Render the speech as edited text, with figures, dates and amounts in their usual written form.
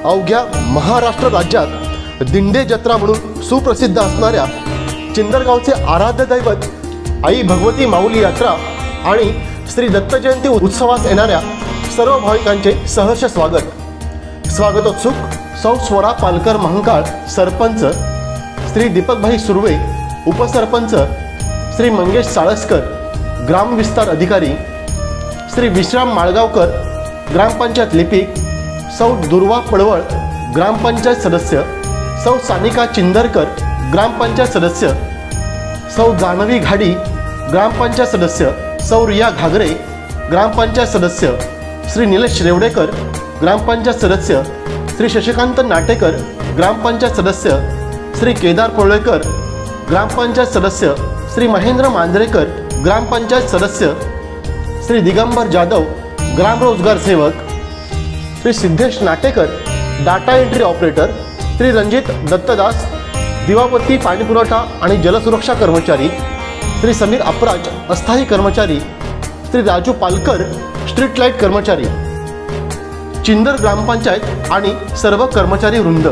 अवघ्या महाराष्ट्र राज्यात दिंडे जत्रा म्हणून सुप्रसिद्ध असणाऱ्या चिंदरगावचे आराध्य दैवत आई भगवती माऊली यात्रा आणि श्री दत्त जयंती उत्सवास येणाऱ्या सर्व भाविकांचे सहर्ष स्वागतोत्सुक सौ स्वरा पालकर महंकाळ सरपंच, श्री दीपकभाई सुर्वे उपसरपंच, श्री मंगेश साळसकर ग्रामविस्तार अधिकारी, श्री विश्राम माळगावकर ग्रामपंचायत लिपिक, सौ दुर्वा पडवळ ग्रामपंचायत सदस्य, सौ सानिका चिंदरकर ग्रामपंचायत सदस्य, सौ जानवी घाडी ग्रामपंचायत सदस्य, सौ रिया घागरे ग्रामपंचायत सदस्य, श्री निलेश रेवडेकर ग्रामपंचायत सदस्य, श्री शशिकांत नाटेकर ग्रामपंचायत सदस्य, श्री केदार पोळेकर ग्रामपंचायत सदस्य, श्री महेंद्र मांजरेकर ग्रामपंचायत सदस्य, श्री दिगंबर जाधव ग्राम रोजगार सेवक, Shri Siddhesh Natekar data entry operator, Shri Ranjit Dattadas दिवापत्ती पाणीपुरवठा आणि जलसुरक्षा कर्मचारी, श्री समीर अपराज अस्थायी कर्मचारी, श्री राजू पालकर स्ट्रीट लाईट कर्मचारी, चिंदर ग्रामपंचायत आणि सर्व कर्मचारी वृंद।